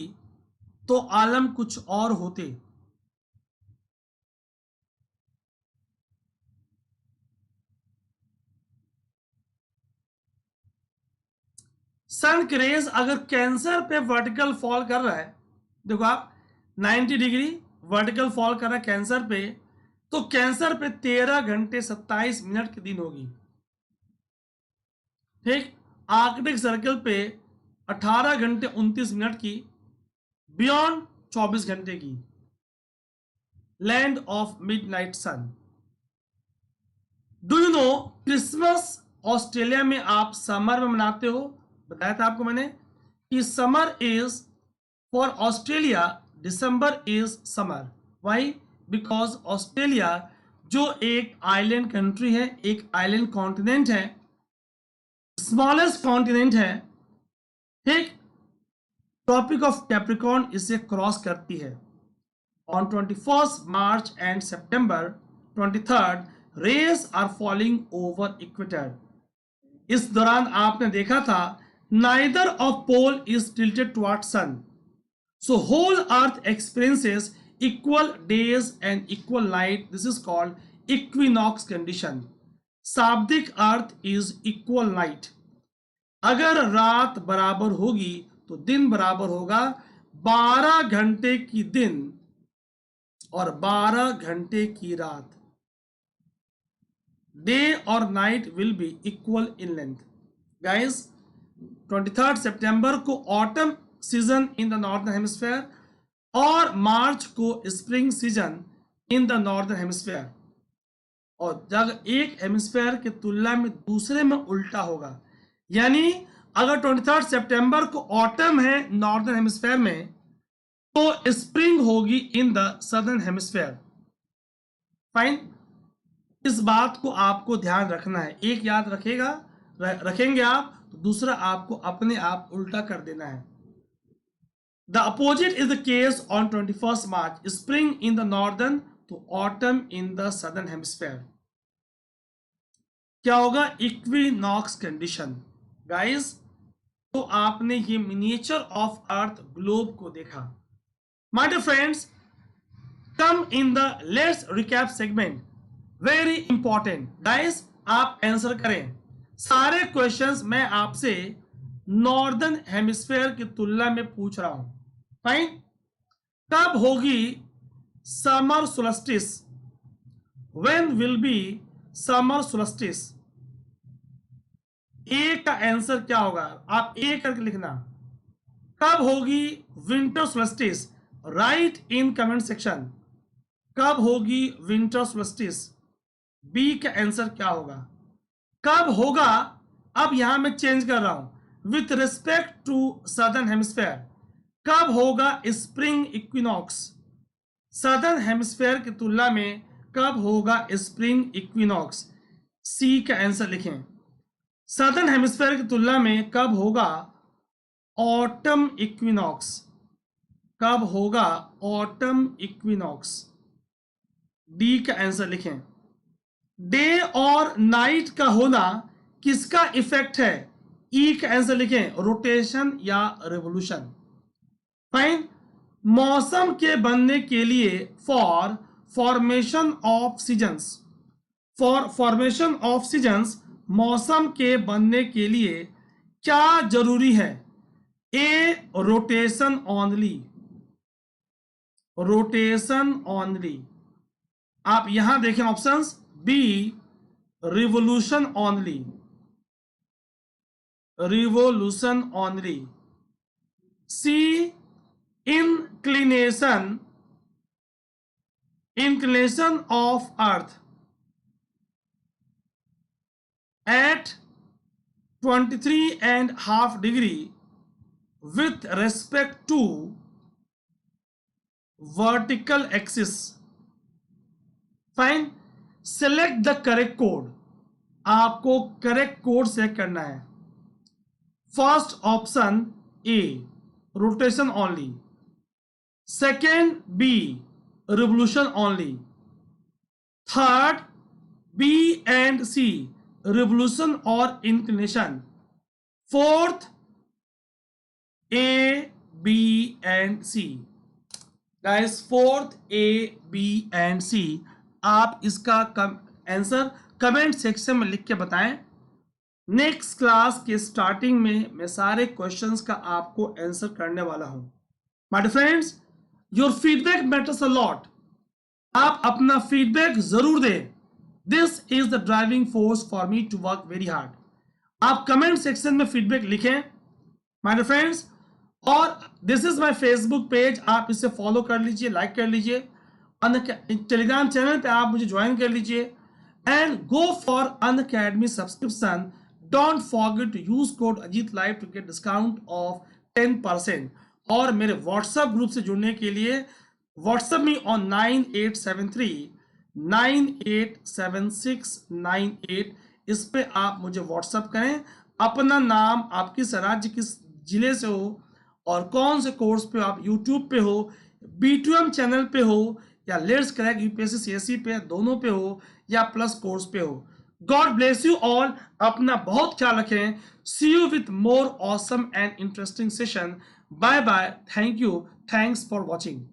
तो आलम कुछ और होते। सन की रेज अगर कैंसर पे वर्टिकल फॉल कर रहा है, देखो आप 90 डिग्री वर्टिकल फॉल कर रहा है कैंसर पे, तो कैंसर पे 13 घंटे 27 मिनट की दिन होगी। ठीक, आर्कटिक सर्कल पे 18 घंटे 29 मिनट की, बियॉन्ड 24 घंटे की, land of midnight sun. Do you know Christmas Australia में आप समर में मनाते हो, बताया था आपको मैंने कि समर इज फॉर ऑस्ट्रेलिया, दिसंबर is summer. Why, because Australia जो एक आइलैंड कंट्री है, एक आइलैंड कॉन्टिनेंट है, स्मॉलेस्ट कॉन्टिनेंट है, ठीक, ट्रॉपिक ऑफ कैप्रिकॉर्न इसे क्रॉस करती है। ऑन 21 मार्च एंड सितंबर 23 rays are falling over equator. इस दौरान आपने देखा था neither of pole is tilted toward sun, so whole earth experiences equal days and equal night, this is called equinox condition. शाब्दिक अर्थ इज इक्वल नाइट, अगर रात बराबर होगी तो दिन बराबर होगा, 12 घंटे की दिन और 12 घंटे की रात, डे और night will be equal in length. Guys, 23 सितंबर को autumn season in the northern hemisphere और मार्च को spring season in the northern hemisphere, और जब एक हेमिस्फेयर की तुलना में दूसरे में उल्टा होगा। यानी अगर 23 सितंबर को ऑटम है नॉर्दर्न हेमिस्फेयर में, तो स्प्रिंग होगी इन द सदर्न हेमिस्फेयर। फाइन, इस बात को आपको ध्यान रखना है, एक याद रखेंगे आप तो दूसरा आपको अपने आप उल्टा कर देना है। The opposite is the case on 21 March, spring in the northern तो autumn in the southern hemisphere. क्या होगा, इक्विनॉक्स कंडीशन। गाइस, तो आपने ये मिनिएचर ऑफ अर्थ ग्लोब को देखा। My dear friends, come in the let's recap segment, very important. Guys, आप answer करें, सारे क्वेश्चंस मैं आपसे नॉर्दर्न हेमिस्फेयर की तुलना में पूछ रहा हूं। फाइन। कब होगी summer solstice? When will be summer solstice? A का आंसर क्या होगा? आप ए करके लिखना। कब होगी winter solstice? Right in comment section. कब होगी विंटर सोल्स्टिस? बी का आंसर क्या होगा? कब होगा? अब यहां मैं चेंज कर रहा हूं with respect to southern hemisphere. कब होगा स्प्रिंग इक्विनॉक्स? सदर्न हेमिस्फेयर की तुलना में कब होगा स्प्रिंग इक्विनॉक्स? सी का आंसर लिखें। सदर्न हेमिस्फेयर की तुलना में कब होगा ऑटम इक्विनॉक्स? कब होगा ऑटम इक्विनॉक्स? डी का आंसर लिखें। डे और नाइट का होना किसका इफेक्ट है? ई का आंसर लिखें, रोटेशन या रेवोल्यूशन। फाइन। मौसम के बनने के लिए for formation of seasons, for formation of seasons, मौसम के बनने के लिए क्या जरूरी है? A rotation only, rotation only. आप यहां देखें options. B revolution only, revolution only. C inclination, inclination of earth at 23.5 degree with respect to vertical axis. Fine. Select the correct code. आपको करेक्ट कोड सेलेक्ट करना है। First option A rotation only, second B revolution only, third B and C revolution और inclination, fourth A B and C. Guys fourth A B and C. आप इसका answer comment section में लिख के बताएं। Next class के starting में मैं सारे क्वेश्चंस का आपको आंसर करने वाला हूं। My friends, your feedback matters a lot. आप अपना फीडबैक जरूर दें। This is the driving force for me to work very hard. आप कमेंट सेक्शन में फीडबैक लिखें माय फ्रेंड्स। और this is my Facebook page, आप इसे फॉलो कर लीजिए, लाइक कर लीजिए। टेलीग्राम चैनल पे आप मुझे ज्वाइन कर लीजिए and go for Unacademy subscription. Don't forget to use code Ajit live to get discount off 10%। और मेरे व्हाट्सएप ग्रुप से जुड़ने के लिए व्हाट्सएप मी ऑन 9873987698। इस पे आप मुझे व्हाट्सएप करें। अपना नाम, आप किस राज्य, किस जिले से हो और कौन से कोर्स पे आप यूट्यूब पे हो, B2M चैनल पे हो या लेट्स क्रैक यूपीएससी सीएससी पे, दोनों पे हो या प्लस कोर्स पे हो। God bless you all. अपना बहुत ख्याल रखें। See you with more awesome and interesting session. Bye bye. Thank you. Thanks for watching.